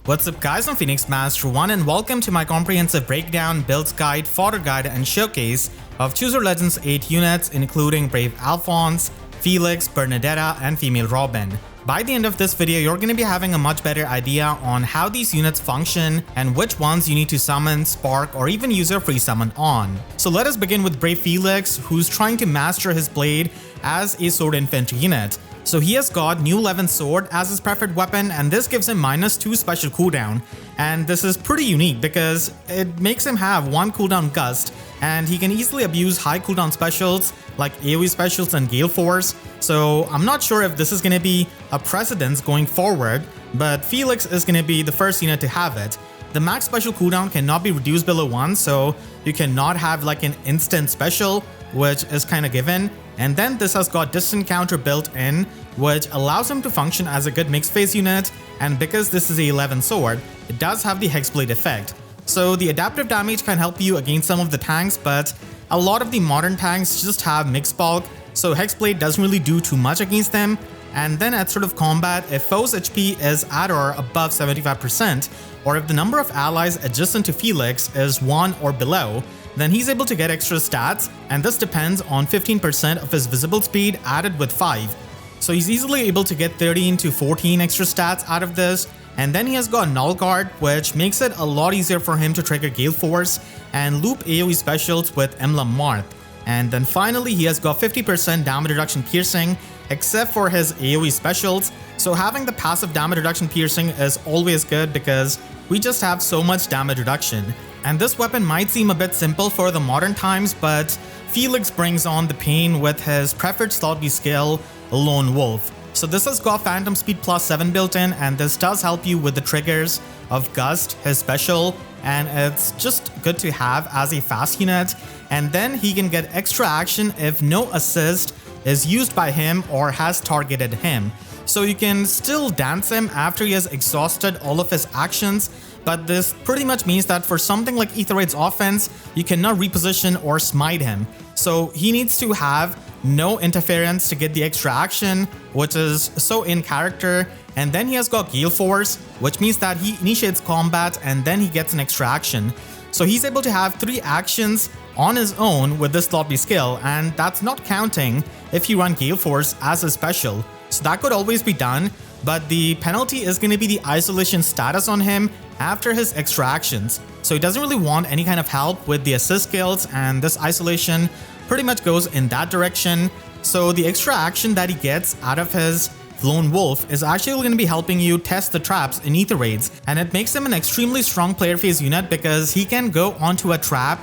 What's up guys, I'm Phoenix Master 1 and welcome to my comprehensive breakdown, builds guide, fodder guide and showcase of Chooser Legends 8 units including Brave Alfonse, Felix, Bernadetta and Female Robin. By the end of this video, you're going to be having a much better idea on how these units function and which ones you need to summon, spark or even use your free summon on. So let us begin with Brave Felix, who's trying to master his blade as a sword infantry unit. So he has got new 11 sword as his preferred weapon and this gives him -2 special cooldown. And this is pretty unique because it makes him have 1 cooldown gust and he can easily abuse high cooldown specials like AoE specials and galeforce. So I'm not sure if this is going to be a precedence going forward, but Felix is going to be the first unit to have it. The max special cooldown cannot be reduced below 1, so you cannot have like an instant special, which is kind of given. And then this has got distant counter built in, which allows him to function as a good mixed phase unit, and because this is a 11 sword, it does have the hexblade effect. So the adaptive damage can help you against some of the tanks, but a lot of the modern tanks just have mixed bulk, so hexblade doesn't really do too much against them. And then at sort of combat, if foe's HP is at or above 75%, or if the number of allies adjacent to Felix is 1 or below, then he's able to get extra stats, and this depends on 15% of his visible speed added with 5. So he's easily able to get 13 to 14 extra stats out of this. And then he has got Null Guard, which makes it a lot easier for him to trigger Gale Force and loop AoE specials with Emblem Marth. And then finally he has got 50% damage reduction piercing except for his AoE specials. So having the passive damage reduction piercing is always good because we just have so much damage reduction. And this weapon might seem a bit simple for the modern times, but Felix brings on the pain with his preferred slot B skill, Lone Wolf. So this has got Phantom Speed +7 built in, and this does help you with the triggers of Gust, his special, and it's just good to have as a fast unit. And then he can get extra action if no assist is used by him or has targeted him. So you can still dance him after he has exhausted all of his actions, but this pretty much means that for something like Aether Raids offense, you cannot reposition or smite him. So he needs to have no interference to get the extra action, which is so in character. And then he has got Gale Force, which means that he initiates combat and then he gets an extra action. So he's able to have 3 actions on his own with this slot B skill, and that's not counting if you run Gale Force as a special. So that could always be done, but the penalty is going to be the isolation status on him after his extra actions. So he doesn't really want any kind of help with the assist skills, and this isolation pretty much goes in that direction. So the extra action that he gets out of his Lone Wolf is actually going to be helping you test the traps in Aether Raids, and it makes him an extremely strong player phase unit because he can go onto a trap,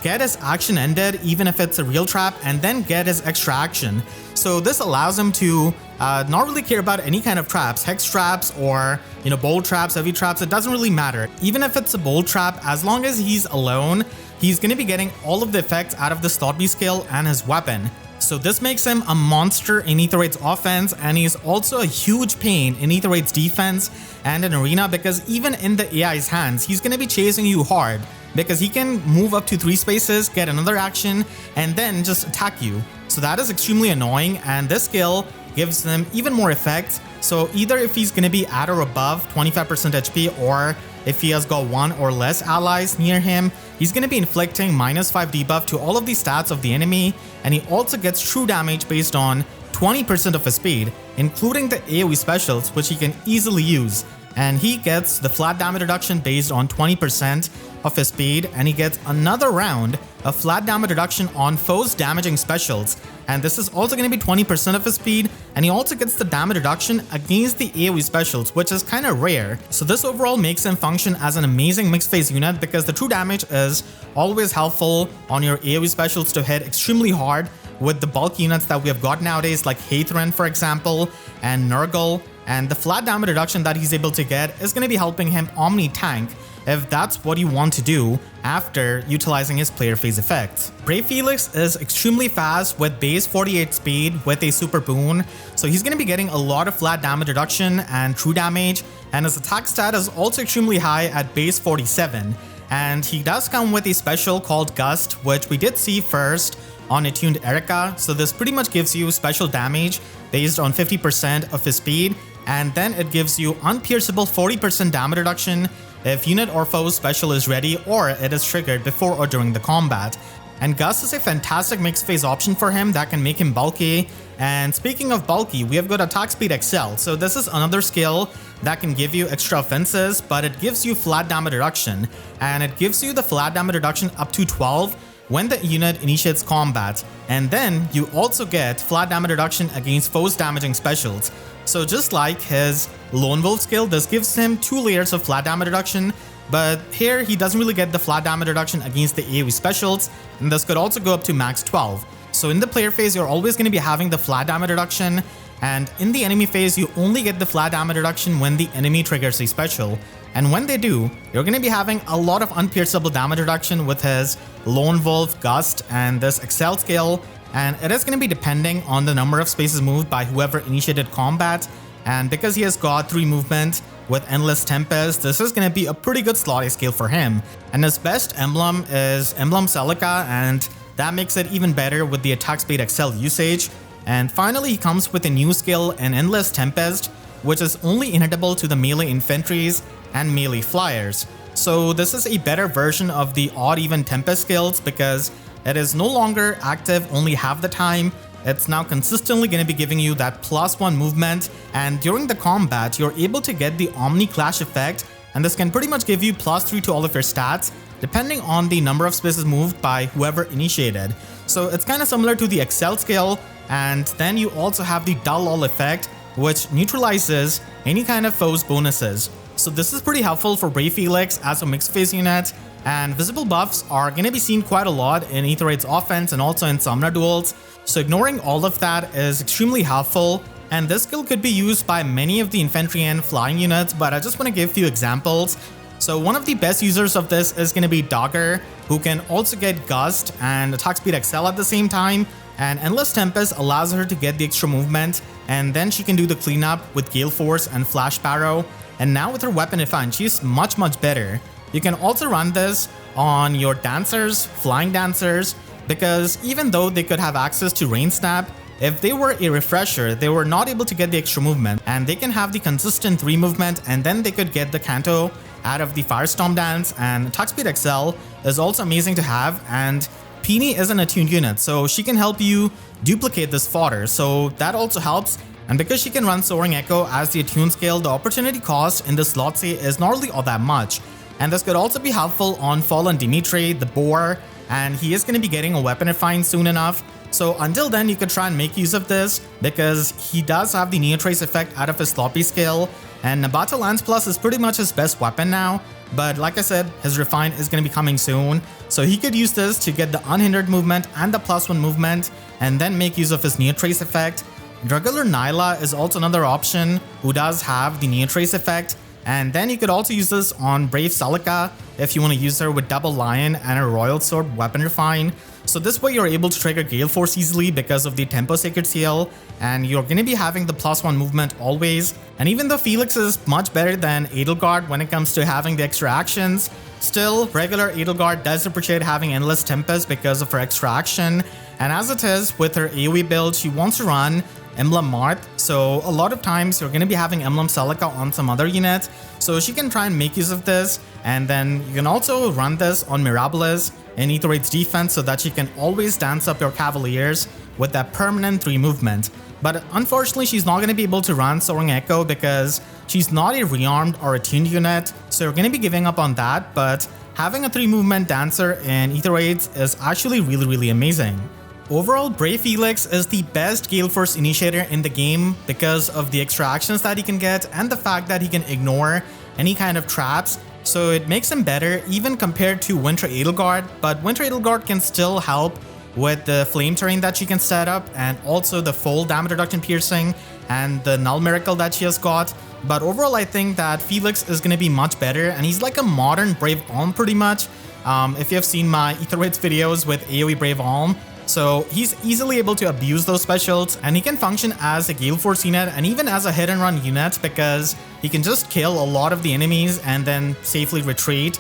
get his action ended even if it's a real trap, and then get his extra action. So this allows him to not really care about any kind of traps, hex traps or bolt traps, heavy traps, it doesn't really matter. Even if it's a bolt trap, as long as he's alone, he's going to be getting all of the effects out of the slot B skill and his weapon. So this makes him a monster in Aether Raids offense, and he's also a huge pain in Aether Raids defense and in arena because even in the AI's hands, he's going to be chasing you hard because he can move up to 3 spaces, get another action, and then just attack you. So that is extremely annoying, and this skill gives them even more effects. So either if he's going to be at or above 25% HP, or if he has got 1 or less allies near him, he's going to be inflicting -5 debuff to all of the stats of the enemy, and he also gets true damage based on 20% of his speed, including the AoE specials, which he can easily use. And he gets the flat damage reduction based on 20% of his speed, and he gets another round of flat damage reduction on foes damaging specials, and this is also going to be 20% of his speed, and he also gets the damage reduction against the AoE specials, which is kind of rare. So this overall makes him function as an amazing mixed phase unit because the true damage is always helpful on your AoE specials to hit extremely hard with the bulk units that we have got nowadays like Aether, for example, and Nurgle. And the flat damage reduction that he's able to get is going to be helping him Omni tank if that's what you want to do after utilizing his player phase effects. Brave Felix is extremely fast with base 48 speed with a super boon, so he's going to be getting a lot of flat damage reduction and true damage, and his attack stat is also extremely high at base 47. And he does come with a special called Gust, which we did see first on Attuned Erica, so this pretty much gives you special damage based on 50% of his speed. and then it gives you unpierceable 40% damage reduction if unit or foe special is ready or it is triggered before or during the combat. And Gust is a fantastic mixed phase option for him that can make him bulky. And speaking of bulky, we have got attack speed XL. So this is another skill that can give you extra offenses, but it gives you flat damage reduction, and it gives you the flat damage reduction up to 12 when the unit initiates combat. And then you also get flat damage reduction against foes damaging specials. So just like his Lone Wolf skill, this gives him 2 layers of flat damage reduction, but here he doesn't really get the flat damage reduction against the AoE specials, and this could also go up to max 12. So in the player phase, you're always going to be having the flat damage reduction, and in the enemy phase, you only get the flat damage reduction when the enemy triggers a special. And when they do, you're going to be having a lot of unpierceable damage reduction with his Lone Wolf, Gust, and this XL skill. And it is going to be depending on the number of spaces moved by whoever initiated combat. And because he has got 3 movement with Endless Tempest, this is going to be a pretty good slot A skill for him. And his best emblem is Emblem Celica, and that makes it even better with the attack speed XL usage. And finally, he comes with a new skill in Endless Tempest, which is only inhittable to the melee infantries and melee flyers. So this is a better version of the odd even Tempest skills because it is no longer active only half the time. It's now consistently going to be giving you that +1 movement, and during the combat you're able to get the Omni Clash effect, and this can pretty much give you +3 to all of your stats depending on the number of spaces moved by whoever initiated. So it's kind of similar to the XL skill, and then you also have the Dull All effect, which neutralizes any kind of foe's bonuses. So this is pretty helpful for Brave Felix as a mixed phase unit, and visible buffs are going to be seen quite a lot in Aether Raids offense and also in Summoner Duels. So ignoring all of that is extremely helpful, and this skill could be used by many of the infantry and flying units, but I just want to give a few examples. So one of the best users of this is going to be Dogger, who can also get Gust and attack speed XL at the same time, and Endless Tempest allows her to get the extra movement, and then she can do the cleanup with Galeforce and Flash Sparrow. And now with her weapon Ifan, she's much better. You can also run this on your dancers, flying dancers, because even though they could have access to Rain Snap, if they were a refresher, they were not able to get the extra movement, and they can have the consistent 3 movement, and then they could get the Canto out of the Firestorm dance. And attack speed XL is also amazing to have, and Peony is an attuned unit, so she can help you duplicate this fodder, so that also helps. And because she can run Soaring Echo as the attune skill, the opportunity cost in this slot C is not really all that much. And this could also be helpful on Fallen Dimitri, the Boar, and he is going to be getting a weapon refine soon enough. So until then, you could try and make use of this because he does have the Neotrace effect out of his sloppy skill, and Nabata Lance Plus is pretty much his best weapon now. But like I said, his refine is going to be coming soon, so he could use this to get the unhindered movement and the +1 movement, and then make use of his Neotrace effect. Regular Nyla is also another option who does have the Neotrace effect, and then you could also use this on Brave Celica if you want to use her with Double Lion and a Royal Sword weapon refine. So this way you're able to trigger Galeforce easily because of the Tempo Sacred Seal, and you're going to be having the +1 movement always. And even though Felix is much better than Edelgard when it comes to having the extra actions, still regular Edelgard does appreciate having Endless Tempest because of her extra action. And as it is, with her AoE build, she wants to run Emblem Marth, so a lot of times you're going to be having Emblem Celica on some other unit, so she can try and make use of this. And then you can also run this on Mirabilis in Aether Raids defense so that she can always dance up your Cavaliers with that permanent 3 movement. But unfortunately, she's not going to be able to run Soaring Echo because she's not a rearmed or attuned unit, so you're going to be giving up on that. But having a 3 movement dancer in Aether Raids is actually really amazing. Overall, Brave Felix is the best Galeforce initiator in the game because of the extra actions that he can get and the fact that he can ignore any kind of traps, so it makes him better even compared to Winter Edelgard. But Winter Edelgard can still help with the flame terrain that she can set up, and also the full damage reduction piercing and the Null Miracle that she has got. But overall, I think that Felix is going to be much better, and he's like a modern Brave Alm pretty much. If you have seen my Aether Raids videos with AoE Brave Alm, so he's easily able to abuse those specials, and he can function as a Galeforce unit and even as a hit and run unit because he can just kill a lot of the enemies and then safely retreat.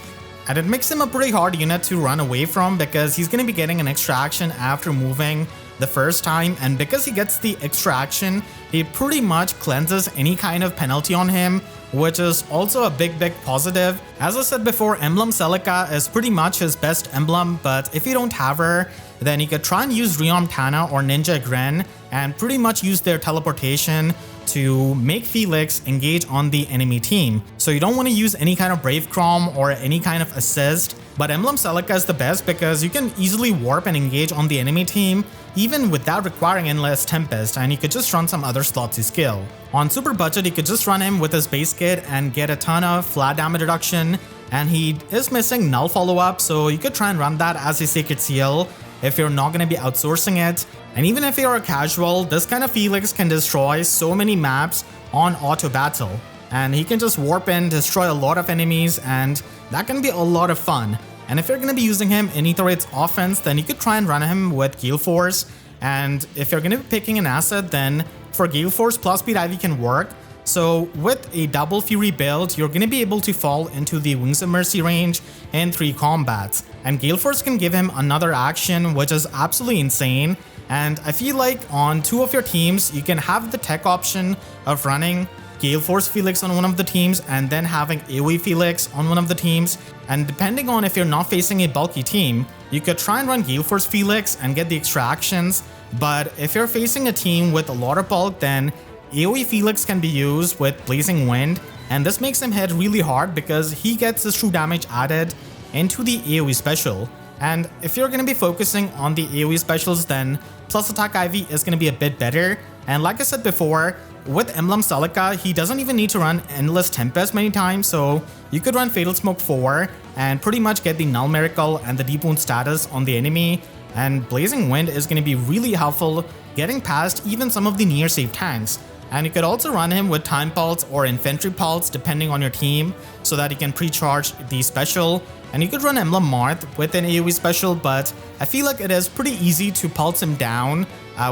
And it makes him a pretty hard unit to run away from because he's going to be getting an extra action after moving the first time, and because he gets the extra action, he pretty much cleanses any kind of penalty on him, which is also a big positive. As I said before, Emblem Celica is pretty much his best emblem, but if you don't have her, then you could try and use Realm Tana or Ninja Gren and pretty much use their teleportation to make Felix engage on the enemy team. So you don't want to use any kind of Brave Crom or any kind of assist, but Emblem Celica is the best because you can easily warp and engage on the enemy team even without requiring endless Tempest, and you could just run some other slotsy skill. On super budget, you could just run him with his base kit and get a ton of flat damage reduction, and he is missing null follow-up, so you could try and run that as a sacred seal if you're not going to be outsourcing it. And even if you're a casual, this kind of Felix can destroy so many maps on auto battle, and he can just warp in, destroy a lot of enemies, and that can be a lot of fun. And if you're going to be using him in Aether Raids offense, then you could try and run him with Galeforce, and if you're going to be picking an asset, then for Galeforce plus speed IV can work. So with a double Fury build, you're going to be able to fall into the Wings of Mercy range in 3 combats, and Galeforce can give him another action, which is absolutely insane. And I feel like on 2 of your teams, you can have the tech option of running Galeforce Felix on one of the teams and then having AoE Felix on one of the teams. And depending on if you're not facing a bulky team, you could try and run Galeforce Felix and get the extra actions. But if you're facing a team with a lot of bulk, then AoE Felix can be used with Blazing Wind, and this makes him hit really hard because he gets his true damage added into the AoE special. And if you're going to be focusing on the AoE specials, then plus attack IV is going to be a bit better. And like I said before, with Emblem Celica, he doesn't even need to run Endless Tempest many times, so you could run Fatal Smoke 4 and pretty much get the Null Miracle and the Deep Wound status on the enemy. And Blazing Wind is going to be really helpful getting past even some of the near save tanks. And you could also run him with Time Pulse or Infantry Pulse depending on your team, so that he can pre-charge the special. And you could run Emblem Marth with an AoE special, but I feel like it is pretty easy to pulse him down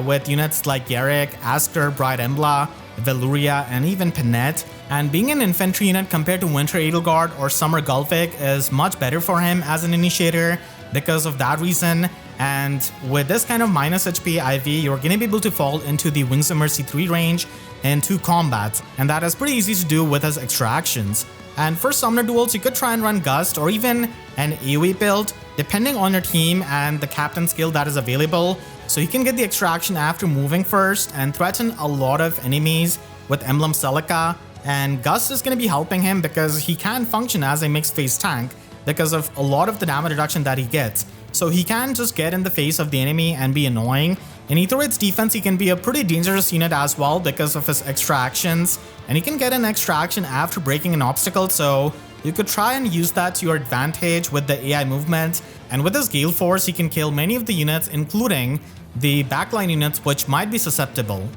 with units like Garrick, Asker, Bright Embla, Veluria, and even Panette. And being an infantry unit compared to Winter Edelgard or Summer Gulfik is much better for him as an initiator because of that reason. And with this kind of minus HP IV, you're going to be able to fall into the Wings of Mercy 3 range in 2 combats, and that is pretty easy to do with his extra actions. And for Summoner Duels, you could try and run Gust or even an AoE build, depending on your team and the captain skill that is available. So you can get the extra action after moving first and threaten a lot of enemies with Emblem Celica. And Gust is going to be helping him because he can function as a mixed phase tank because of a lot of the damage reduction that he gets. So he can just get in the face of the enemy and be annoying. In Aether Raids defense, he can be a pretty dangerous unit as well because of his extra actions. And he can get an extra action after breaking an obstacle, so you could try and use that to your advantage with the AI movement. And with his Galeforce, he can kill many of the units, including the backline units which might be susceptible.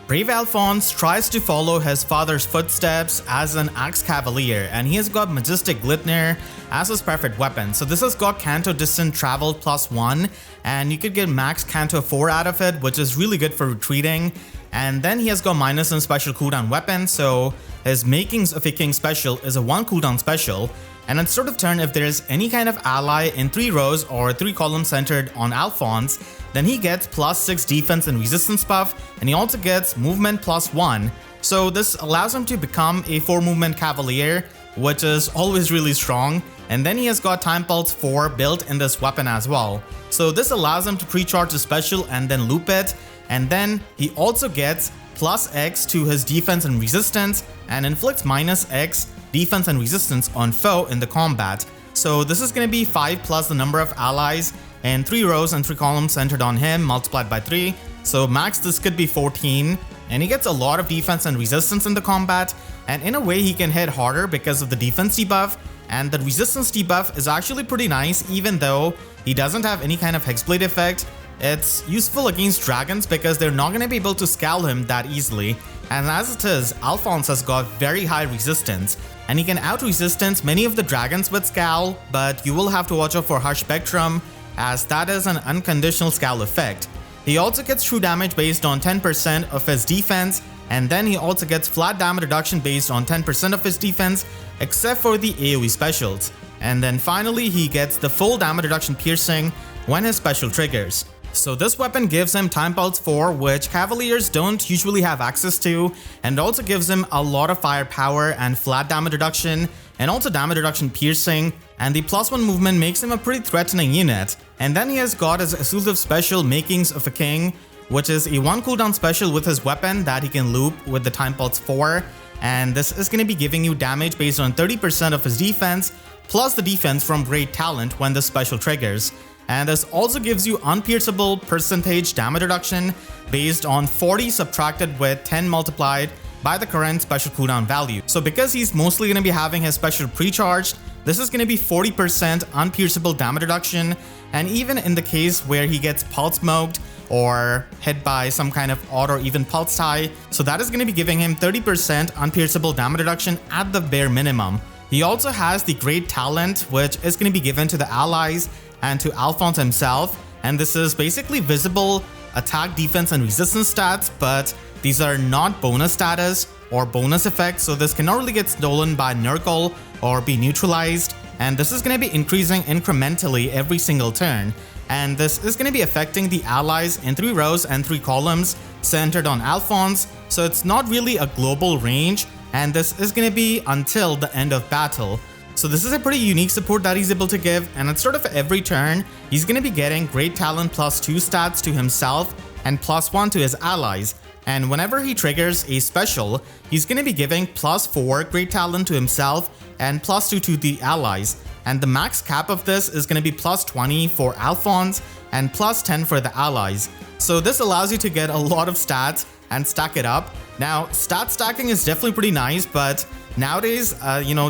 Brave Alfonse tries to follow his father's footsteps as an Axe Cavalier, and he has got Majestic Glitner as his preferred weapon. So this has got Canto Distant Travel +1, and you could get max Canto 4 out of it, which is really good for retreating. And then he has got minus in special cooldown weapon, so his Makings of a King special is a 1 cooldown special. And at start of turn, if there is any kind of ally in 3 rows or 3 columns centered on Alfonse, then he gets +6 defense and resistance buff, and he also gets movement +1. So this allows him to become a 4 movement cavalier, which is always really strong. And then he has got Time Pulse 4 built in this weapon as well. So this allows him to pre-charge the special and then loop it. And then he also gets +X to his defense and resistance, and inflicts -X defense and resistance on foe in the combat. So this is going to be 5 plus the number of allies and 3 rows and 3 columns centered on him multiplied by 3. So max this could be 14, and he gets a lot of defense and resistance in the combat, and in a way he can hit harder because of the defense debuff, and the resistance debuff is actually pretty nice even though he doesn't have any kind of Hexblade effect. It's useful against dragons because they're not going to be able to scale him that easily, and as it is, Alfonse has got very high resistance, and he can out-resistance many of the dragons with Scowl, but you will have to watch out for Harsh Spectrum, as that is an unconditional Scowl effect. He also gets true damage based on 10% of his defense, and then he also gets flat damage reduction based on 10% of his defense, except for the AoE specials. And then finally, he gets the full damage reduction piercing when his special triggers. So this weapon gives him Time Pulse 4, which Cavaliers don't usually have access to, and also gives him a lot of firepower and flat damage reduction, and also damage reduction piercing, and the +1 movement makes him a pretty threatening unit. And then he has got his exclusive special Makings of a King, which is a 1 cooldown special with his weapon that he can loop with the Time Pulse 4, and this is going to be giving you damage based on 30% of his defense, plus the defense from Great Talent when the special triggers. And this also gives you unpierceable percentage damage reduction based on 40 subtracted with 10 multiplied by the current special cooldown value. So because he's mostly going to be having his special pre-charged, this is going to be 40% unpierceable damage reduction, and even in the case where he gets pulse smoked or hit by some kind of odd or even pulse tie, so that is going to be giving him 30% unpierceable damage reduction at the bare minimum. He also has the Great Talent, which is going to be given to the allies and to Alfonse himself, and this is basically visible attack, defense, and resistance stats, but these are not bonus status or bonus effects, so this cannot really get stolen by Nurgle or be neutralized, and this is going to be increasing incrementally every single turn. And this is going to be affecting the allies in 3 rows and 3 columns centered on Alfonse, so it's not really a global range, and this is going to be until the end of battle. So this is a pretty unique support that he's able to give, and at sort of every turn, he's going to be getting Great Talent +2 stats to himself and +1 to his allies. And whenever he triggers a special, he's going to be giving +4 Great Talent to himself and +2 to the allies. And the max cap of this is going to be +20 for Alfonse and +10 for the allies. So this allows you to get a lot of stats and stack it up. Now, stat stacking is definitely pretty nice, but nowadays,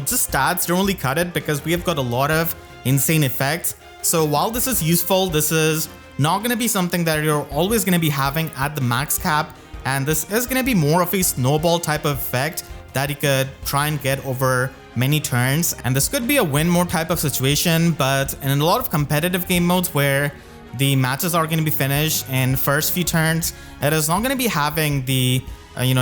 just stats don't really cut it because we have got a lot of insane effects. So while this is useful, this is not going to be something that you're always going to be having at the max cap, and this is going to be more of a snowball type of effect that you could try and get over many turns, and this could be a win more type of situation, but in a lot of competitive game modes where the matches are going to be finished in first few turns, it is not going to be having the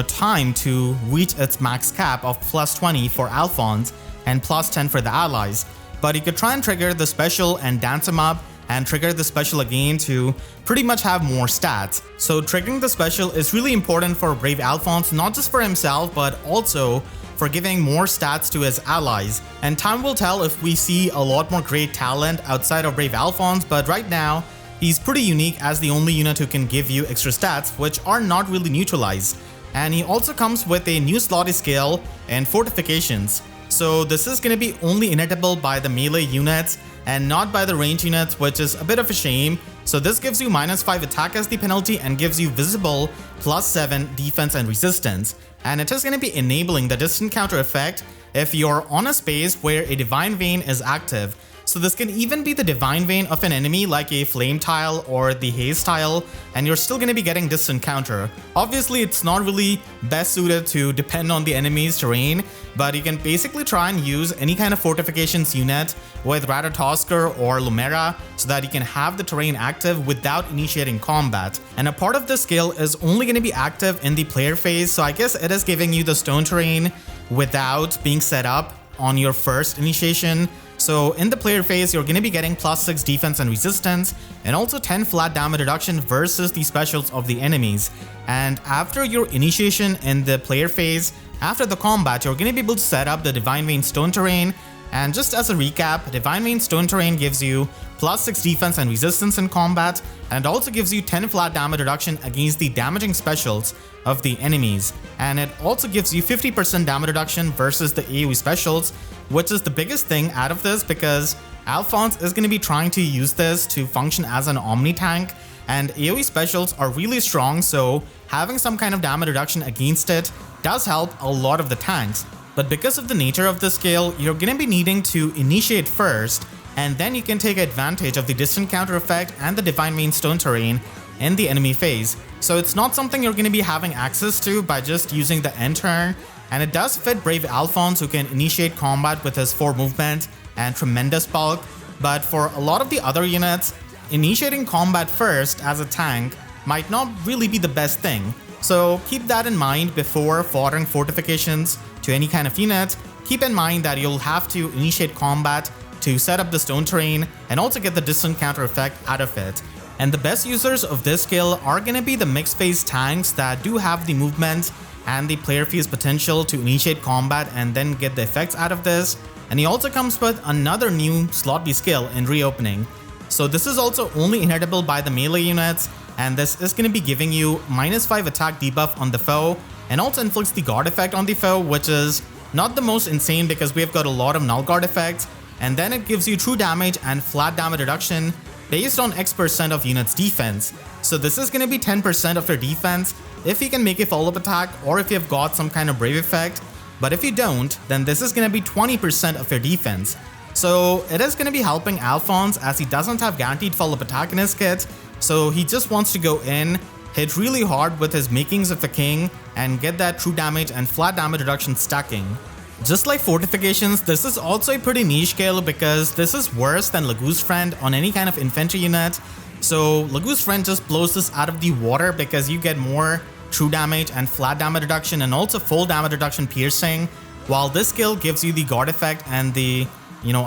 time to reach its max cap of +20 for Alfonse and +10 for the allies. But you could try and trigger the special and dance him up and trigger the special again to pretty much have more stats. So triggering the special is really important for Brave Alfonse, not just for himself, but also for giving more stats to his allies. And time will tell if we see a lot more Great Talent outside of Brave Alfonse, but right now, he's pretty unique as the only unit who can give you extra stats, which are not really neutralized. And he also comes with a new slotty skill and Fortifications. So this is going to be only inettable by the melee units and not by the range units, which is a bit of a shame. So this gives you -5 attack as the penalty and gives you visible +7 defense and resistance. And it is going to be enabling the distant counter effect if you're on a space where a Divine Vein is active. So this can even be the Divine Vein of an enemy like a Flame Tile or the Haze Tile, and you're still going to be getting distant counter. Obviously, it's not really best suited to depend on the enemy's terrain, but you can basically try and use any kind of Fortifications unit with Ratatosker or Lumera so that you can have the terrain active without initiating combat. And a part of this skill is only going to be active in the player phase, so I guess it is giving you the stone terrain without being set up on your first initiation. So in the player phase, you're going to be getting +6 defense and resistance, and also 10 flat damage reduction versus the specials of the enemies. And after your initiation in the player phase, after the combat, you're going to be able to set up the Divine Vein Stone Terrain. And just as a recap, Divine Vein Stone Terrain gives you +6 defense and resistance in combat, and it also gives you 10 flat damage reduction against the damaging specials of the enemies. And it also gives you 50% damage reduction versus the AoE specials, which is the biggest thing out of this because Alfonse is going to be trying to use this to function as an Omni tank, and AoE specials are really strong, so having some kind of damage reduction against it does help a lot of the tanks. But because of the nature of this skill, you're going to be needing to initiate first, and then you can take advantage of the distant counter effect and the Divine Vein Stone Terrain in the enemy phase. So it's not something you're going to be having access to by just using the end turn, and it does fit Brave Alfonse, who can initiate combat with his 4 movement and tremendous bulk. But for a lot of the other units, initiating combat first as a tank might not really be the best thing. So keep that in mind before fordering Fortifications to any kind of unit. Keep in mind that you'll have to initiate combat to set up the stone terrain and also get the distant counter effect out of it. And the best users of this skill are gonna be the mixed phase tanks that do have the movement and the player phase potential to initiate combat and then get the effects out of this. And he also comes with another new slot B skill in reopening. So this is also only inheritable by the melee units, and this is going to be giving you -5 attack debuff on the foe and also inflicts the guard effect on the foe, which is not the most insane because we have got a lot of null guard effects. And then it gives you true damage and flat damage reduction based on X% of units defense. So this is going to be 10% of your defense if you can make a follow-up attack or if you've got some kind of brave effect. But if you don't, then this is going to be 20% of your defense. So it is going to be helping Alfonse as he doesn't have guaranteed follow-up attack in his kit. So he just wants to go in, hit really hard with his makings of the king, and get that true damage and flat damage reduction stacking. Just like Fortifications, this is also a pretty niche skill because this is worse than Lagu's Friend on any kind of infantry unit. So Lagu's Friend just blows this out of the water because you get more true damage and flat damage reduction and also full damage reduction piercing, while this skill gives you the guard effect and the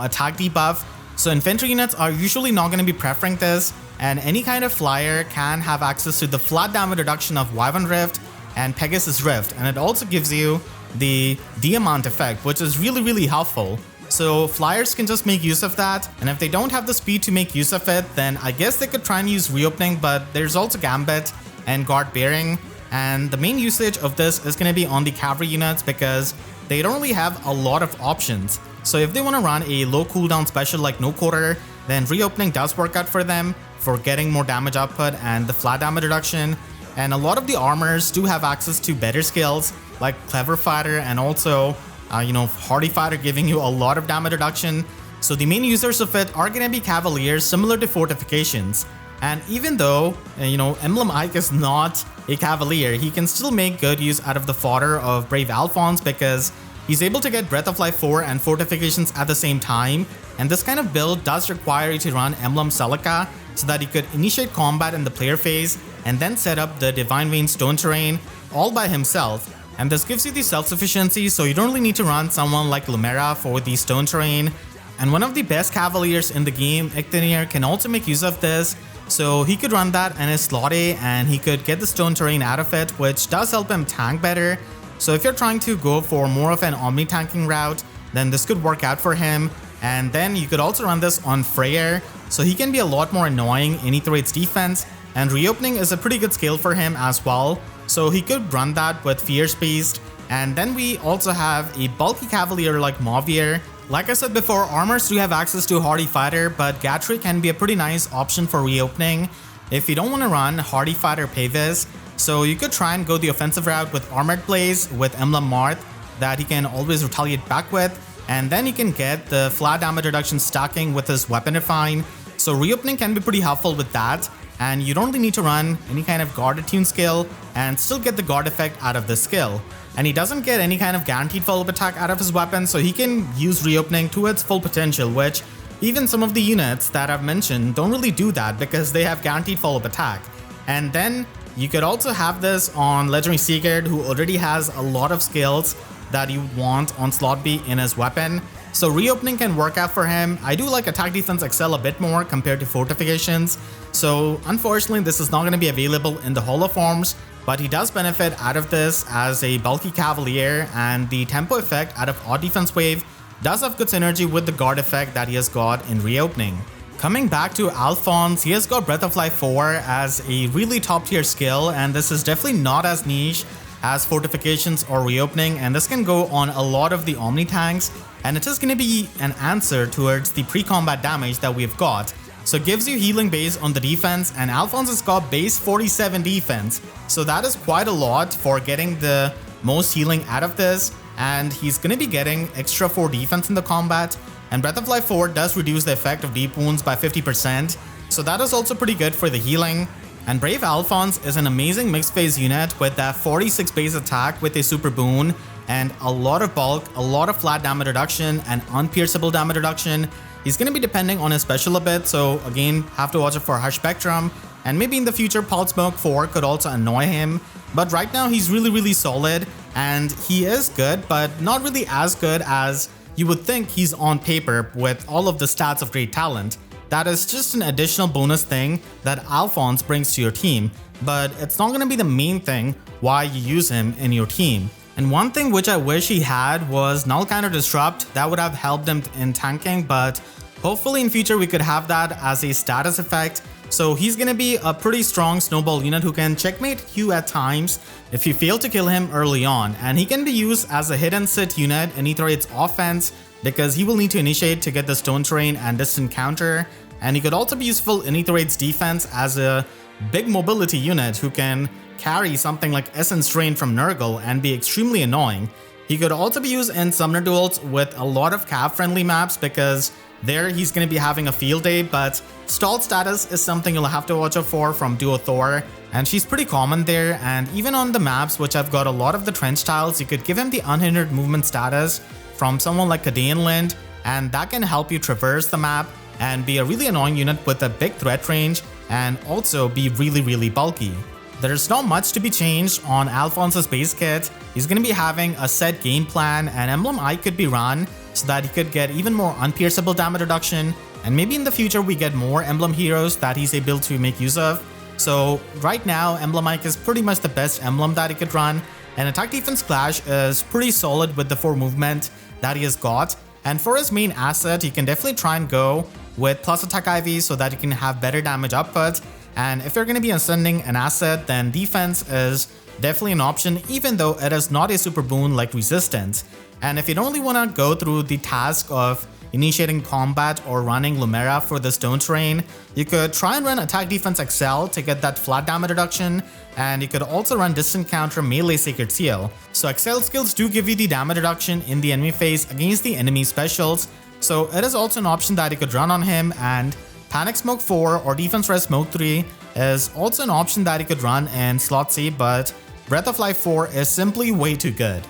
attack debuff. So infantry units are usually not going to be preferring this, and any kind of flyer can have access to the flat damage reduction of Wyvern Rift and Pegasus Rift, and it also gives you the Diamant effect, which is really helpful. So flyers can just make use of that, and if they don't have the speed to make use of it, then I guess they could try and use reopening, but there's also Gambit and Guard Bearing, and the main usage of this is going to be on the cavalry units because they don't really have a lot of options. So if they want to run a low cooldown special like No Quarter, then reopening does work out for them for getting more damage output and the flat damage reduction. And a lot of the armors do have access to better skills like Clever Fighter and also Hardy Fighter, giving you a lot of damage reduction. So the main users of it are going to be Cavaliers, similar to Fortifications. And even though Emblem Ike is not a Cavalier, he can still make good use out of the fodder of Brave Alfonse because he's able to get Breath of Life 4 and Fortifications at the same time. And this kind of build does require you to run Emblem Celica so that he could initiate combat in the player phase and then set up the Divine Vein Stone Terrain all by himself. And this gives you the self-sufficiency, so you don't really need to run someone like Lumera for the Stone Terrain. And one of the best Cavaliers in the game, Icthenir, can also make use of this. So he could run that in his slot A and he could get the Stone Terrain out of it, which does help him tank better. So if you're trying to go for more of an omni-tanking route, then this could work out for him. And then you could also run this on Freyr, so he can be a lot more annoying in Aether Raids defense. And reopening is a pretty good skill for him as well, so he could run that with Fierce Beast. And then we also have a bulky Cavalier like Mavier. Like I said before, armors do have access to Hardy Fighter, but Gatry can be a pretty nice option for reopening if you don't want to run Hardy Fighter Pavis. So you could try and go the offensive route with Armored Blaze with Emblem Marth that he can always retaliate back with, and then you can get the flat damage reduction stacking with his Weapon Refine. So reopening can be pretty helpful with that, and you don't really need to run any kind of guard attune skill and still get the guard effect out of this skill. And he doesn't get any kind of guaranteed follow-up attack out of his weapon, so he can use reopening to its full potential, which even some of the units that I've mentioned don't really do that because they have guaranteed follow-up attack. And then you could also have this on Legendary Sigurd, who already has a lot of skills that you want on slot B in his weapon. So reopening can work out for him. I do like attack defense excel a bit more compared to Fortifications. So unfortunately this is not going to be available in the holo forms, but he does benefit out of this as a bulky Cavalier, and the tempo effect out of Odd Defense Wave does have good synergy with the guard effect that he has got in reopening. Coming back to Alfonse, he has got Breath of Life 4 as a really top tier skill, and this is definitely not as niche as Fortifications or reopening, and this can go on a lot of the Omni tanks, and it is going to be an answer towards the pre-combat damage that we've got. So it gives you healing base on the defense, and Alfonse has got base 47 defense, so that is quite a lot for getting the most healing out of this, and he's going to be getting extra 4 defense in the combat. And Breath of Life 4 does reduce the effect of deep wounds by 50%, so that is also pretty good for the healing. And Brave Alfonse is an amazing mixed phase unit with that 46 base attack with a super boon and a lot of bulk, a lot of flat damage reduction and unpierceable damage reduction. He's going to be depending on his special a bit, so again, have to watch it for Hush Spectrum, and maybe in the future Pulse Smoke 4 could also annoy him. But right now he's really solid, and he is good, but not really as good as you would think he's on paper with all of the stats of great talent. that is just an additional bonus thing that Alfonse brings to your team, but it's not going to be the main thing why you use him in your team. And one thing which I wish he had was Null Counter Disrupt. That would have helped him in tanking, but hopefully in future we could have that as a status effect. So he's going to be a pretty strong snowball unit who can checkmate you at times if you fail to kill him early on. And he can be used as a hit and sit unit in Aether Raids offense because he will need to initiate to get the stone terrain and distant counter. And he could also be useful in Aether Raids defense as a big mobility unit who can carry something like Essence Drain from Nurgle and be extremely annoying. He could also be used in Summoner Duels with a lot of cap friendly maps because there he's going to be having a field day, but stalled status is something you'll have to watch out for from Duo Thor, and she's pretty common there. And even on the maps which have got a lot of the trench tiles, you could give him the unhindered movement status from someone like Kadean Lind, and that can help you traverse the map and be a really annoying unit with a big threat range and also be really bulky. There's not much to be changed on Alfonse's base kit. He's going to be having a set game plan, and Emblem Eye could be run so that he could get even more unpierceable damage reduction, and maybe in the future we get more emblem heroes that he's able to make use of. So right now Emblem Ike is pretty much the best emblem that he could run, and Attack Defense Clash is pretty solid with the 4 movement that he has got. And for his main asset, you can definitely try and go with plus attack IV so that you can have better damage output. And if you're going to be ascending an asset, then defense is definitely an option, even though it is not a super boon like resistance. And if you don't really want to go through the task of initiating combat or running Lumera for the stone terrain, you could try and run Attack Defense XL to get that flat damage reduction, and you could also run Distant Counter Melee Sacred Seal. So XL skills do give you the damage reduction in the enemy phase against the enemy specials, so it is also an option that you could run on him. And Panic Smoke 4 or Defense Res Smoke 3 is also an option that you could run in Slot C, but Breath of Life 4 is simply way too good.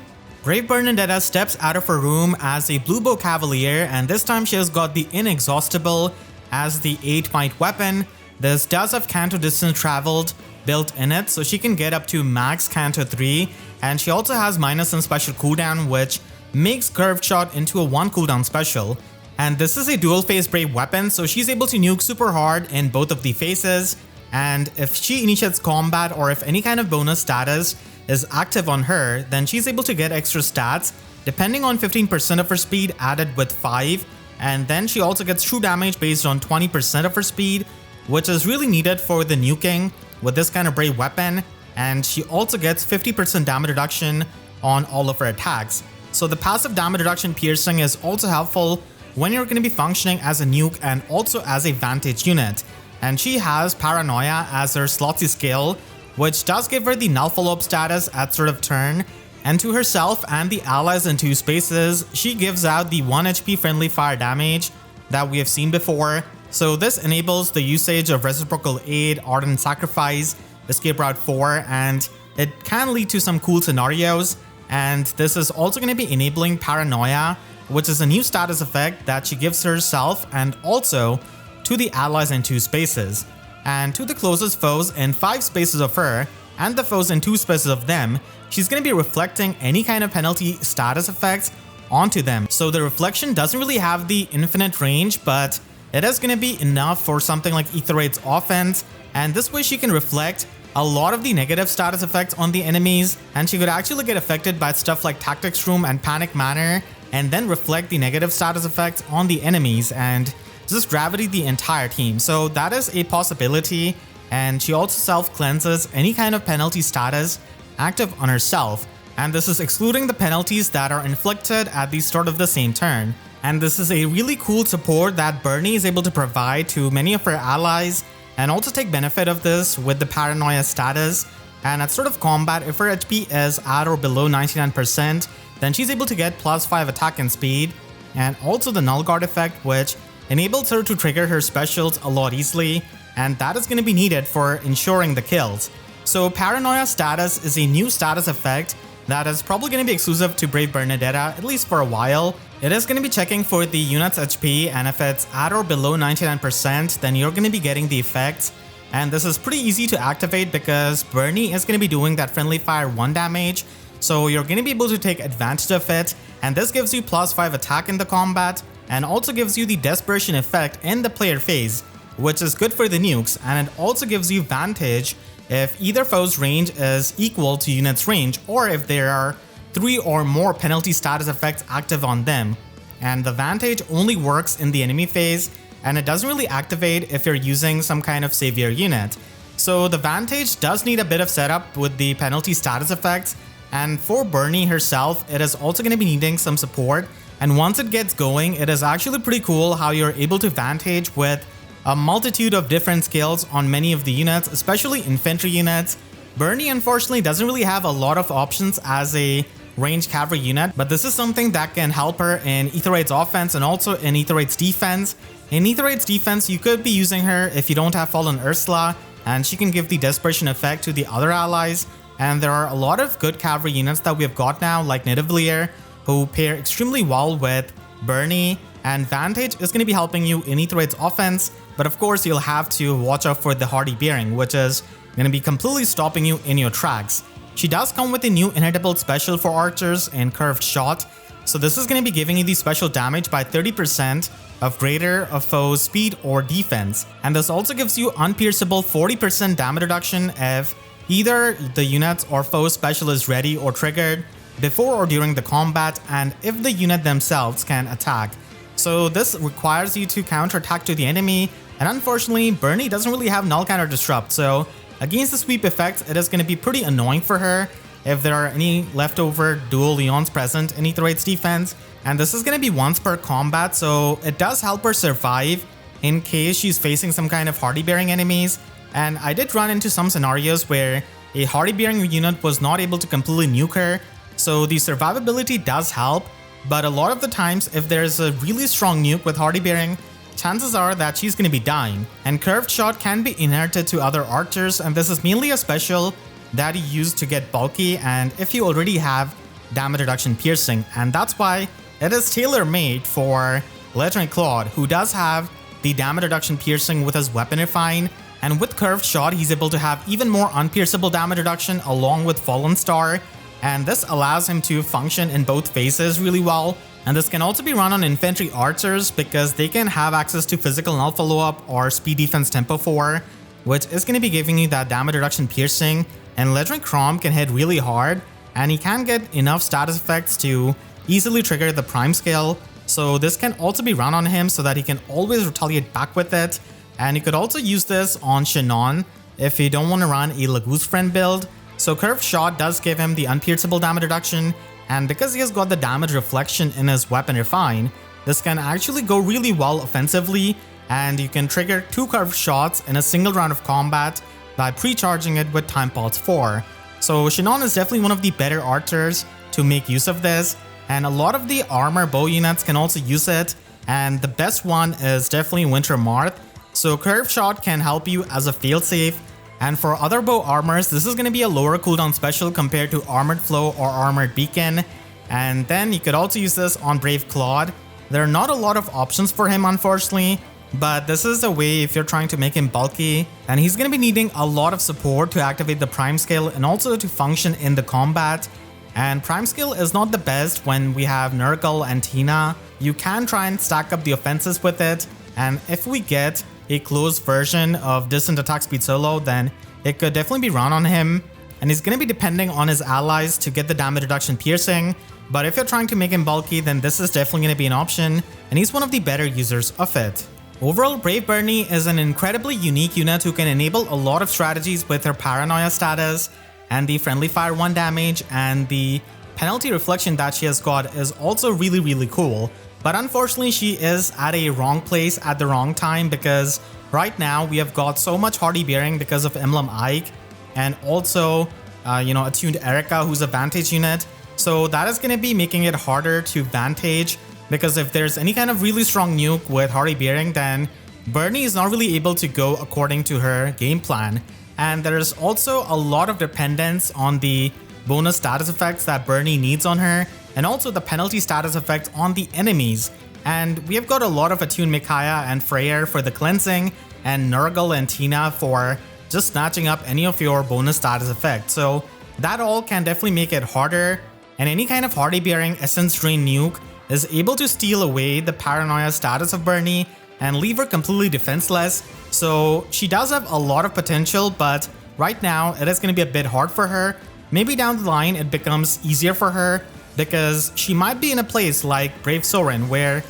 Brave Bernadetta steps out of her room as a Blue Bow Cavalier, and this time she has got the Inexhaustible as the 8-point weapon. This does have Canto Distance Traveled built in it, so she can get up to max Canto 3, and she also has minus and special cooldown, which makes Curved Shot into a 1 cooldown special. And this is a dual phase Brave weapon, so she's able to nuke super hard in both of the phases. And if she initiates combat or if any kind of bonus status is active on her, then she's able to get extra stats depending on 15% of her speed added with 5, and then she also gets true damage based on 20% of her speed, which is really needed for the nuking with this kind of Brave weapon. And she also gets 50% damage reduction on all of her attacks. So the passive damage reduction piercing is also helpful when you're going to be functioning as a nuke and also as a Vantage unit. And she has Paranoia as her Slot C skill, which does give her the null follow-up status at sort of turn, and to herself and the allies in 2 spaces, she gives out the 1 HP friendly fire damage that we have seen before. So this enables the usage of Reciprocal Aid, Ardent Sacrifice, Escape Route 4, and it can lead to some cool scenarios. And this is also going to be enabling Paranoia, which is a new status effect that she gives herself and also to the allies in 2 spaces. And to the closest foes in 5 spaces of her, and the foes in 2 spaces of them, she's going to be reflecting any kind of penalty status effects onto them. So the reflection doesn't really have the infinite range, but it is going to be enough for something like Aether Raids offense, and this way she can reflect a lot of the negative status effects on the enemies, and she could actually get affected by stuff like Tactics Room and Panic Manor, and then reflect the negative status effects on the enemies and just gravity the entire team. So that is a possibility, and she also self-cleanses any kind of penalty status active on herself, and this is excluding the penalties that are inflicted at the start of the same turn. And this is a really cool support that Bernie is able to provide to many of her allies, and also take benefit of this with the Paranoia status. And at start of combat, if her HP is at or below 99%, then she's able to get +5 attack and speed, and also the Null Guard effect, which enables her to trigger her specials a lot easily, and that is going to be needed for ensuring the kills. So Paranoia status is a new status effect that is probably going to be exclusive to Brave Bernadetta, at least for a while. It is going to be checking for the unit's HP, and if it's at or below 99%, then you're going to be getting the effects. And this is pretty easy to activate because Bernie is going to be doing that friendly fire 1 damage, so you're going to be able to take advantage of it, and this gives you +5 attack in the combat, and also gives you the desperation effect in the player phase, which is good for the nukes, and it also gives you Vantage if either foe's range is equal to unit's range or if there are 3 or more penalty status effects active on them. And the Vantage only works in the enemy phase, and it doesn't really activate if you're using some kind of savior unit. So the Vantage does need a bit of setup with the penalty status effects, and for Bernie herself, it is also going to be needing some support. And once it gets going, it is actually pretty cool how you're able to Vantage with a multitude of different skills on many of the units, especially infantry units. Bernie unfortunately doesn't really have a lot of options as a ranged cavalry unit, but this is something that can help her in Aether Raids offense and also in Aether Raids defense. In Aether Raids defense, you could be using her if you don't have Fallen Ursula, and she can give the desperation effect to the other allies. And there are a lot of good cavalry units that we have got now, like Nidavellir, who pair extremely well with Bernie, and Vantage is going to be helping you in Aether Raids offense, but of course you'll have to watch out for the Hardy Bearing, which is going to be completely stopping you in your tracks. She does come with a new inhittable special for archers in Curved Shot, so this is going to be giving you the special damage by 30% of greater of foe's speed or defense, and this also gives you unpierceable 40% damage reduction if either the unit's or foe's special is ready or triggered before or during the combat, and if the unit themselves can attack. So this requires you to counterattack to the enemy, and unfortunately Bernie doesn't really have null counter disrupt, so against the sweep effects it is going to be pretty annoying for her if there are any leftover dual Leons present in Aether Raids defense, and this is going to be once per combat, so it does help her survive in case she's facing some kind of Hardy Bearing enemies. And I did run into some scenarios where a Hardy Bearing unit was not able to completely nuke her, so the survivability does help, but a lot of the times if there's a really strong nuke with Hardy Bearing, chances are that she's going to be dying. And Curved Shot can be inherited to other archers, and this is mainly a special that you use to get bulky and if you already have damage reduction piercing, and that's why it is tailor-made for Lieutenant Claude, who does have the damage reduction piercing with his weapon refine, and with Curved Shot he's able to have even more unpierceable damage reduction along with Fallen Star, and this allows him to function in both phases really well. And this can also be run on infantry archers because they can have access to physical null follow-up or speed defense tempo 4, which is going to be giving you that damage reduction piercing. And Lieutenant Crom can hit really hard, and he can get enough status effects to easily trigger the prime skill, so this can also be run on him so that he can always retaliate back with it. And you could also use this on Shannon if you don't want to run a Lagoose Friend build. So Curved Shot does give him the unpierceable damage reduction, and because he has got the damage reflection in his weapon refine, this can actually go really well offensively, and you can trigger 2 Curved Shots in a single round of combat by pre-charging it with Time Pulse 4. So Shannon is definitely one of the better archers to make use of this, and a lot of the armor bow units can also use it, and the best one is definitely Winter Marth. So Curved Shot can help you as a failsafe, and for other bow armors this is going to be a lower cooldown special compared to Armored Flow or Armored Beacon. And then you could also use this on Brave Claude. There are not a lot of options for him unfortunately, but this is a way if you're trying to make him bulky, and he's going to be needing a lot of support to activate the prime skill and also to function in the combat. And prime skill is not the best when we have Nurgle and Tina. You can try and stack up the offenses with it, and if we get a closed version of distant attack speed solo, then it could definitely be run on him, and he's going to be depending on his allies to get the damage reduction piercing. But if you're trying to make him bulky, then this is definitely going to be an option, and he's one of the better users of it. Overall, Brave Bernie is an incredibly unique unit who can enable a lot of strategies with her Paranoia status, and the friendly fire 1 damage and the penalty reflection that she has got is also really cool. But unfortunately she is at a wrong place at the wrong time, because right now we have got so much Hardy Bearing because of Emblem Ike, and also attuned Erica, who's a Vantage unit. So that is going to be making it harder to Vantage, because if there's any kind of really strong nuke with Hardy Bearing, then Bernie is not really able to go according to her game plan. And there is also a lot of dependence on the bonus status effects that Bernie needs on her, and also the penalty status effect on the enemies. And we have got a lot of attuned Micaiah and Freyr for the cleansing, and Nurgle and Tina for just snatching up any of your bonus status effects. So that all can definitely make it harder, and any kind of Hardy Bearing Essence Drain nuke is able to steal away the paranoia status of Bernie and leave her completely defenseless. So she does have a lot of potential, but right now it is going to be a bit hard for her. Maybe down the line it becomes easier for her because she might be in a place like Brave Soren where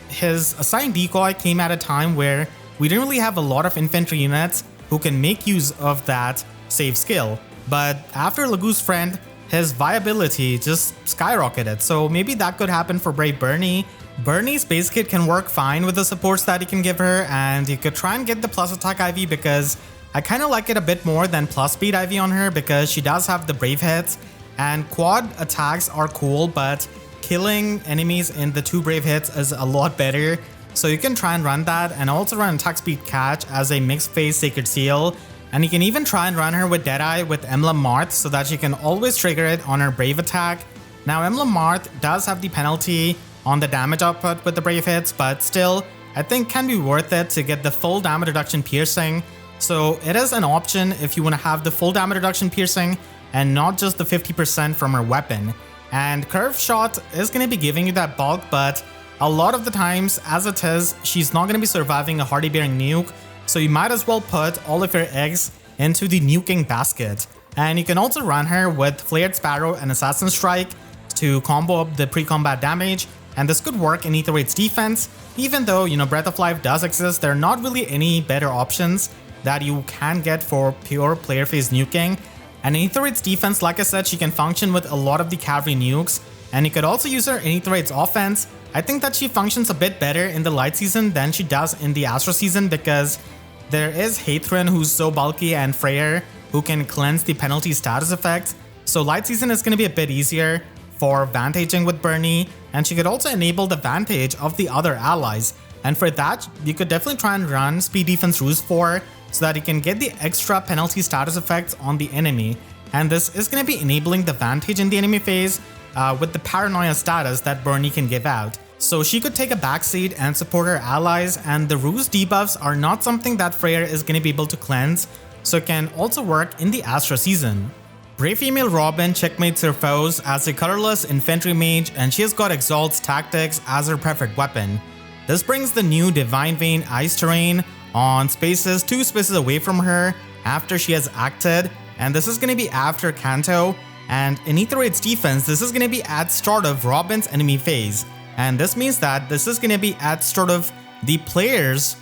his assigned decoy came at a time where we didn't really have a lot of infantry units who can make use of that save skill. But after Lagu's friend, his viability just skyrocketed, so maybe that could happen for Brave Bernie. Bernie's base kit can work fine with the supports that he can give her, and you could try and get the plus attack IV because I kind of like it a bit more than plus speed IV on her because she does have the brave hits, and quad attacks are cool, but killing enemies in the 2 brave hits is a lot better. So you can try and run that, and also run attack speed catch as a mixed phase Sacred Seal. And you can even try and run her with Deadeye with Emblem Marth so that she can always trigger it on her brave attack. Now Emblem Marth does have the penalty on the damage output with the brave hits, but still I think can be worth it to get the full damage reduction piercing. So it is an option if you want to have the full damage reduction piercing and not just the 50% from her weapon. And Curve Shot is going to be giving you that bulk, but a lot of the times as it is, she's not going to be surviving a Hardy Bearing nuke. So you might as well put all of your eggs into the nuking basket. And you can also run her with Flared Sparrow and Assassin Strike to combo up the pre-combat damage. And this could work in Aether Raids defense. Even though, Breath of Life does exist, there are not really any better options that you can get for pure player phase nuking. And in Aether Raids defense, like I said, she can function with a lot of the cavalry nukes. And you could also use her in Aether Raids offense. I think that she functions a bit better in the light season than she does in the Astro season because there is Hathrin who's so bulky and Freyr who can cleanse the penalty status effects. So light season is going to be a bit easier for vantaging with Bernie, and she could also enable the vantage of the other allies. And for that, you could definitely try and run Speed Defense Ruse 4 so that you can get the extra penalty status effects on the enemy. And this is going to be enabling the vantage in the enemy phase with the paranoia status that Bernie can give out. So she could take a backseat and support her allies, and the Ruse debuffs are not something that Freyr is going to be able to cleanse, so it can also work in the Astra season. Brave Female Robin checkmates her foes as a colorless infantry mage, and she has got Exalt's Tactics as her preferred weapon. This brings the new Divine Vein Ice terrain on spaces 2 spaces away from her after she has acted, and this is going to be after Kanto, and in Aether Raids defense, this is going to be at start of Robin's enemy phase. And this means that this is going to be at sort of the player's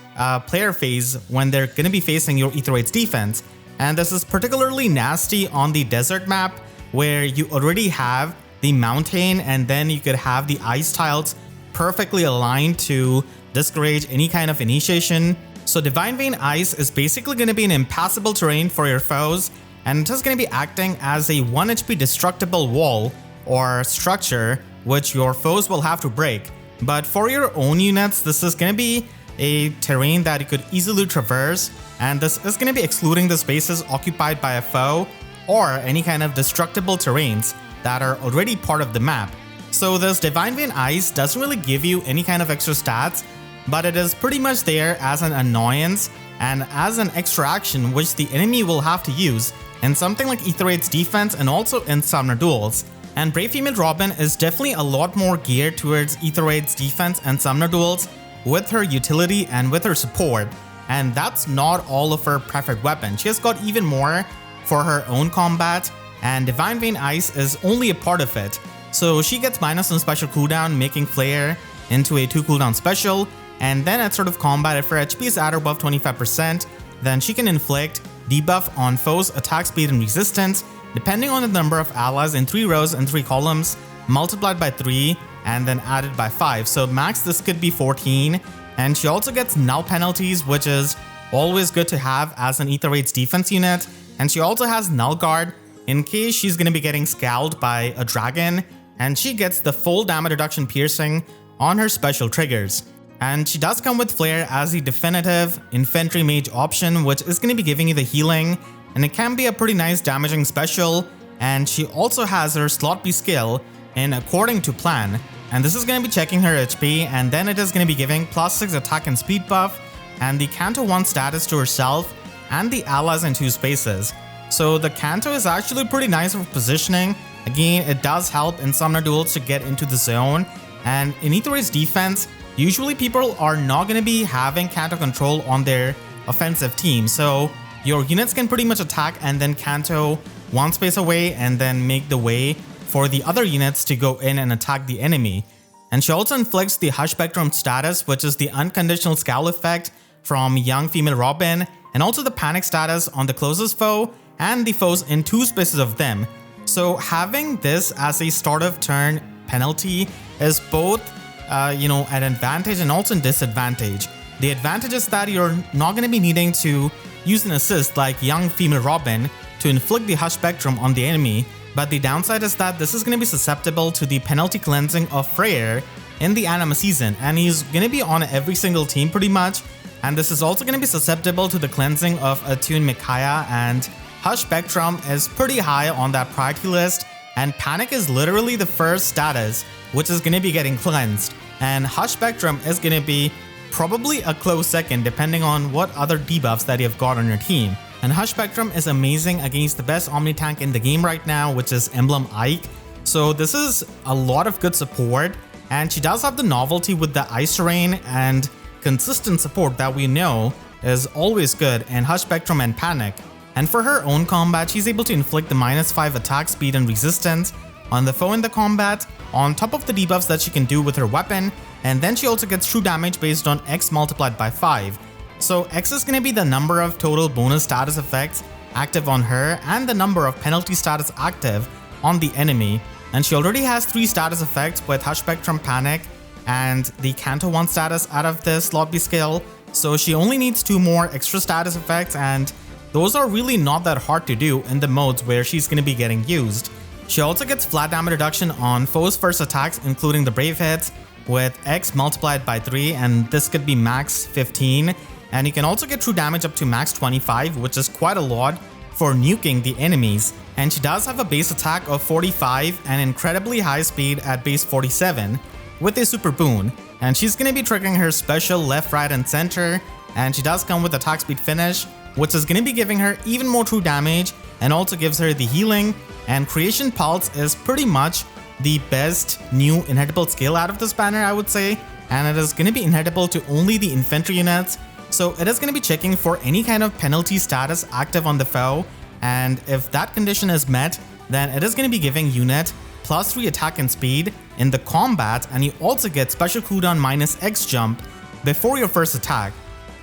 player phase when they're going to be facing your Aether Raids defense. And this is particularly nasty on the desert map where you already have the mountain and then you could have the ice tiles perfectly aligned to discourage any kind of initiation. So Divine Vein Ice is basically going to be an impassable terrain for your foes, and it's just going to be acting as a 1 HP destructible wall or structure which your foes will have to break. But for your own units, this is going to be a terrain that you could easily traverse, and this is going to be excluding the spaces occupied by a foe or any kind of destructible terrains that are already part of the map. So this Divine Vein Ice doesn't really give you any kind of extra stats, but it is pretty much there as an annoyance and as an extra action which the enemy will have to use in something like Aether Raids defense and also in Summoner Duels. And Brave Female Robin is definitely a lot more geared towards Aether Raids defense and Summoner Duels with her utility and with her support. And that's not all of her preferred weapon. She has got even more for her own combat, and Divine Vein Ice is only a part of it. So she gets minus on special cooldown, making Flare into a 2 cooldown special, and then at sort of combat, if her HP is at or above 25%, then she can inflict debuff on foes' attack speed and resistance, depending on the number of allies in 3 rows and 3 columns, multiplied by 3 and then added by 5. So max this could be 14, and she also gets null penalties, which is always good to have as an Aether Raids defense unit, and she also has null guard in case she's going to be getting scaled by a dragon, and she gets the full damage reduction piercing on her special triggers. And she does come with Flare as the definitive infantry mage option, which is going to be giving you the healing, and it can be a pretty nice damaging special. And she also has her slot B skill in According to Plan, and this is going to be checking her HP, and then it is going to be giving +6 attack and speed buff and the Canto 1 status to herself and the allies in 2 spaces. So the Canto is actually pretty nice for positioning. Again, it does help in Summoner Duels to get into the zone, And in Aether Raids defense, usually people are not going to be having Canto control on their offensive team. So your units can pretty much attack and then Canto one space away and then make the way for the other units to go in and attack the enemy. And she also inflicts the Hush Spectrum status, which is the unconditional scowl effect from young female Robin, and also the panic status on the closest foe and the foes in 2 spaces of them. So having this as a start of turn penalty is both an advantage and also a disadvantage. The advantage is that you're not going to be needing to use an assist like young female Robin to inflict the Hush Spectrum on the enemy, but the downside is that this is going to be susceptible to the penalty cleansing of Freyr in the anime season, and he's going to be on every single team pretty much, and this is also going to be susceptible to the cleansing of Attune Micaiah, and Hush Spectrum is pretty high on that priority list, and Panic is literally the first status which is going to be getting cleansed, and Hush Spectrum is going to be probably a close second depending on what other debuffs that you've got on your team. And Hush Spectrum is amazing against the best Omni tank in the game right now, which is Emblem Ike. So this is a lot of good support, and she does have the novelty with the Ice Rain and consistent support that we know is always good in Hush Spectrum and Panic. And for her own combat, she's able to inflict the -5 attack speed and resistance on the foe in the combat, on top of the debuffs that she can do with her weapon, and then she also gets true damage based on X multiplied by 5. So X is going to be the number of total bonus status effects active on her and the number of penalty status active on the enemy. And she already has 3 status effects with Hush Spectrum, Panic, and the Canto 1 status out of this lobby skill. So she only needs 2 more extra status effects, and those are really not that hard to do in the modes where she's going to be getting used. She also gets flat damage reduction on foes' first attacks, including the Brave hits, with X multiplied by 3, and this could be max 15. And you can also get true damage up to max 25, which is quite a lot for nuking the enemies. And she does have a base attack of 45 and incredibly high speed at base 47 with a super boon. And she's going to be triggering her special left, right, and center. And she does come with attack speed finish, which is going to be giving her even more true damage and also gives her the healing. And Creation Pulse is pretty much the best new inheritable skill out of this banner, I would say. And it is going to be inheritable to only the infantry units. So it is going to be checking for any kind of penalty status active on the foe, and if that condition is met, then it is going to be giving unit +3 attack and speed in the combat, and you also get special cooldown -X jump before your first attack.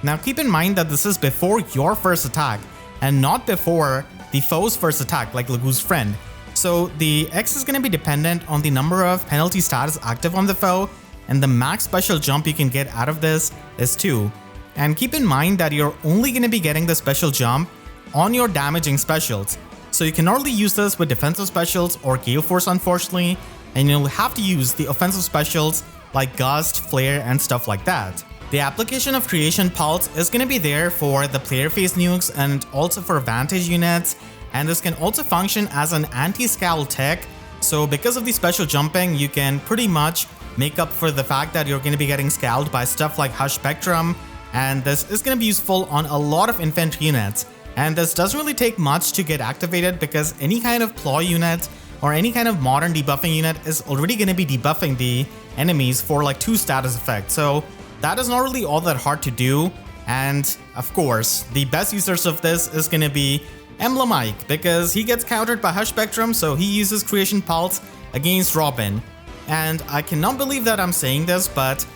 Now keep in mind that this is before your first attack and not before the foe's first attack like Lagu's friend. So the X is going to be dependent on the number of penalty status active on the foe, and the max special jump you can get out of this is 2. And keep in mind that you're only going to be getting the special jump on your damaging specials. So you can only use this with defensive specials or galeforce, unfortunately, and you'll have to use the offensive specials like Gust, Flare, and stuff like that. The application of Creation Pulse is going to be there for the player phase nukes and also for Vantage units, and this can also function as an anti-scowl tech. So because of the special jumping, you can pretty much make up for the fact that you're going to be getting scowled by stuff like Hush Spectrum, and this is going to be useful on a lot of infantry units. And this doesn't really take much to get activated because any kind of ploy unit or any kind of modern debuffing unit is already going to be debuffing the enemies for like 2 status effects. So that is not really all that hard to do. And of course, the best users of this is going to be Emblem Ike, because he gets countered by Hush Spectrum, so he uses Creation Pulse against Robin. And I cannot believe that I'm saying this, but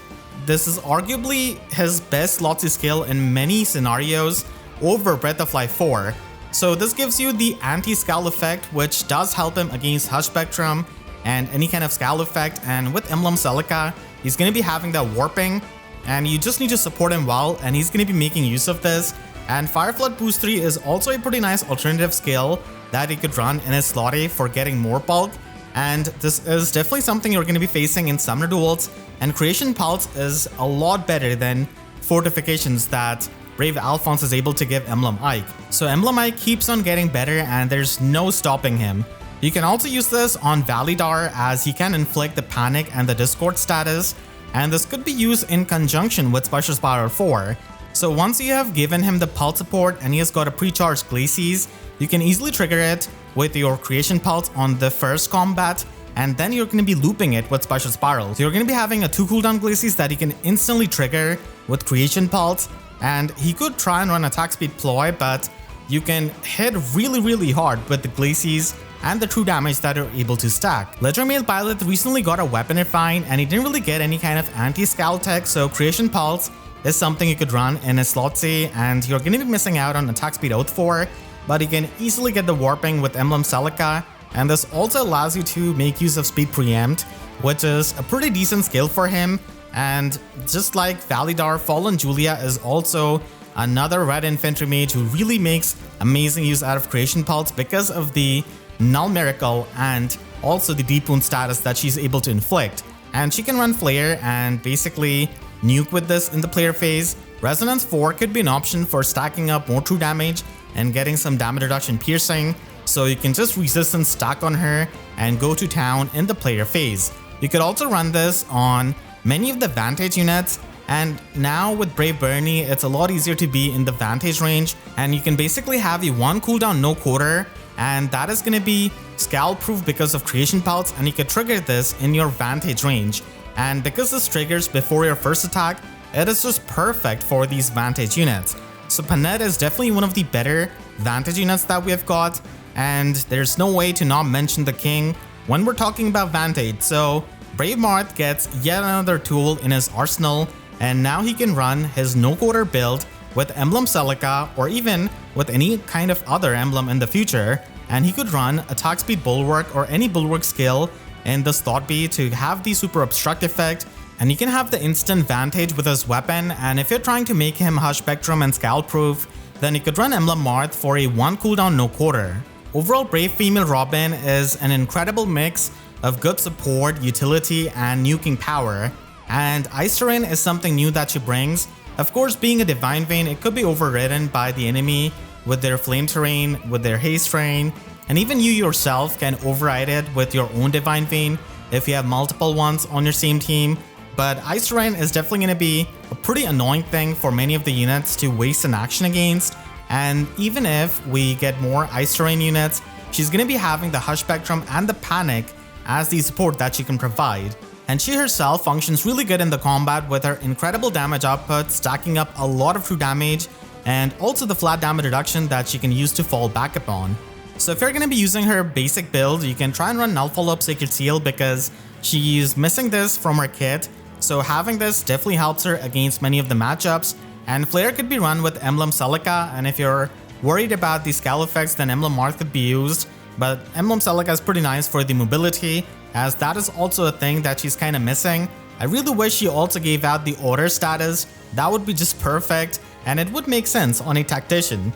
this is arguably his best Lotsie skill in many scenarios over Breath of Life 4. So this gives you the anti-scowl effect, which does help him against Hush Spectrum and any kind of scowl effect. And with Emblem Celica, he's going to be having that warping, and you just need to support him well, and he's going to be making use of this. And Fire Flood Boost 3 is also a pretty nice alternative skill that he could run in his slotty for getting more bulk. And this is definitely something you're going to be facing in Summoner Duels, and Creation Pulse is a lot better than Fortifications that Brave Alfonse is able to give Emblem Ike. So Emblem Ike keeps on getting better and there's no stopping him. You can also use this on Validar, as he can inflict the Panic and the Discord status, and this could be used in conjunction with Special Spiral 4. So once you have given him the Pulse support and he has got a pre-charged Glacies, you can easily trigger it with your Creation Pulse on the first combat, and then you're going to be looping it with Special Spiral. So you're going to be having a 2 cooldown Glacies that he can instantly trigger with Creation Pulse, and he could try and run attack speed ploy, but you can hit really hard with the Glacies and the true damage that you're able to stack. Legendary Male Pilot recently got a weapon refine, and he didn't really get any kind of anti-scowl tech, so Creation Pulse is something you could run in a slot C, and you're going to be missing out on attack speed Oath 4, but you can easily get the warping with Emblem Celica, and this also allows you to make use of speed preempt, which is a pretty decent skill for him. And just like Validar, Fallen Julia is also another red infantry mage who really makes amazing use out of Creation Pulse because of the Null Miracle and also the Deep Wound status that she's able to inflict. And she can run Flare and basically nuke with this in the player phase. Resonance 4 could be an option for stacking up more true damage and getting some damage reduction piercing, so you can just resistance stack on her and go to town in the player phase. You could also run this on many of the Vantage units, and now with Brave Bernie, it's a lot easier to be in the Vantage range, and you can basically have a 1 cooldown no quarter, and that is going to be scowl proof because of Creation Pulse, and you can trigger this in your Vantage range. And because this triggers before your first attack, it is just perfect for these Vantage units. So Panette is definitely one of the better Vantage units that we have got, and there's no way to not mention the king when we're talking about Vantage. So Brave Marth gets yet another tool in his arsenal, and now he can run his no quarter build with Emblem Celica or even with any kind of other emblem in the future, and he could run attack speed Bulwark or any Bulwark skill in the slot B to have the super obstruct effect, and you can have the instant Vantage with his weapon. And if you're trying to make him Hush Spectrum and Scowl proof, then you could run Emblem Marth for a 1 cooldown no quarter. Overall, Brave Female Robin is an incredible mix of good support, utility, and nuking power, and Ice Terrain is something new that she brings. Of course, being a Divine Vein, it could be overridden by the enemy with their Flame Terrain, with their Haste Terrain, and even you yourself can override it with your own Divine Vein if you have multiple ones on your same team. But Ice Terrain is definitely going to be a pretty annoying thing for many of the units to waste an action against, and even if we get more Ice Terrain units, she's going to be having the Hush Spectrum and the Panic as the support that she can provide. And she herself functions really good in the combat with her incredible damage output, stacking up a lot of true damage, and also the flat damage reduction that she can use to fall back upon. So if you're going to be using her basic build, you can try and run Null Follow-Up Sacred Seal because she's missing this from her kit, so having this definitely helps her against many of the matchups. And Flare could be run with Emblem Celica, and if you're worried about the scowl effects, then Emblem Marth could be used. But Emblem Celica is pretty nice for the mobility, as that is also a thing that she's kind of missing. I really wish she also gave out the order status. That would be just perfect, and it would make sense on a tactician.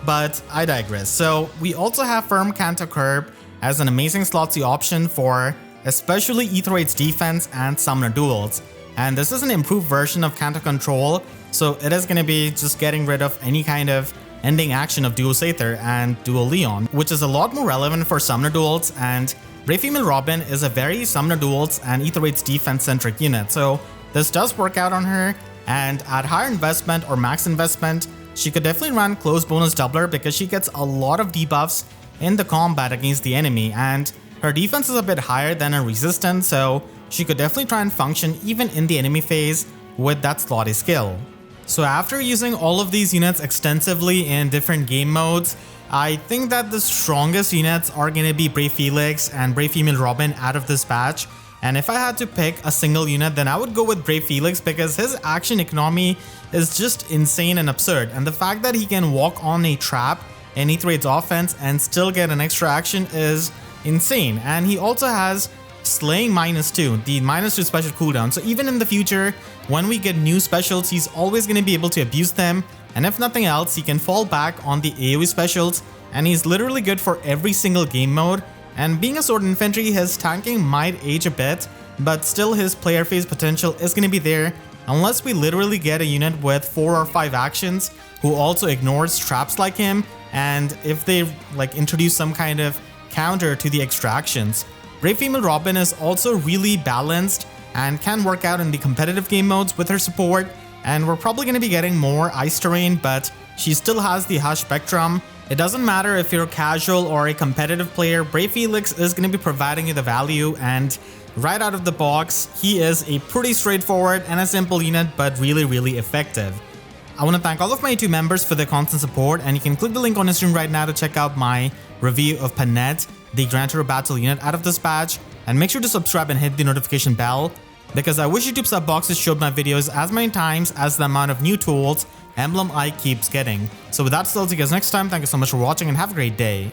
But I digress. So we also have Firm Canto Curb as an amazing slot C option for especially Aether Raids defense and Summoner Duels. And this is an improved version of Canto Control, so it is going to be just getting rid of any kind of ending action of Duos Aether and Dual Leon, which is a lot more relevant for Summoner Duels, and Brave Female Robin is a very Summoner Duels and Aether Raids defense-centric unit, so this does work out on her, and at higher investment or max investment, she could definitely run Close Bonus Doubler because she gets a lot of debuffs in the combat against the enemy, and her defense is a bit higher than her resistance, so she could definitely try and function even in the enemy phase with that slotty skill. So after using all of these units extensively in different game modes, I think that the strongest units are going to be Brave Felix and Brave Female Robin out of this batch. And if I had to pick a single unit, then I would go with Brave Felix because his action economy is just insane and absurd. And the fact that he can walk on a trap in Aether Raids offense and still get an extra action is insane. And he also has Slaying -2, the -2 special cooldown. So even in the future, when we get new specials, he's always going to be able to abuse them. And if nothing else, he can fall back on the AoE specials, and he's literally good for every single game mode. And being a sword infantry, his tanking might age a bit, but still his player phase potential is going to be there unless we literally get a unit with 4 or 5 actions who also ignores traps like him, and if they introduce some kind of counter to the extractions. Brave Female Robin is also really balanced and can work out in the competitive game modes with her support, and we're probably going to be getting more Ice Terrain, but she still has the Hush Spectrum, It doesn't matter if you're a casual or a competitive player, Brave Felix is going to be providing you the value, and right out of the box, he is a pretty straightforward and a simple unit, but really effective. I want to thank all of my YouTube members for their constant support, and you can click the link on the screen right now to check out my review of Panet, the Grand Tour Battle unit out of this patch, and make sure to subscribe and hit the notification bell, because I wish YouTube sub boxes showed my videos as many times as the amount of new tools Emblem I keeps getting. So with that, still see you guys next time. Thank you so much for watching and have a great day.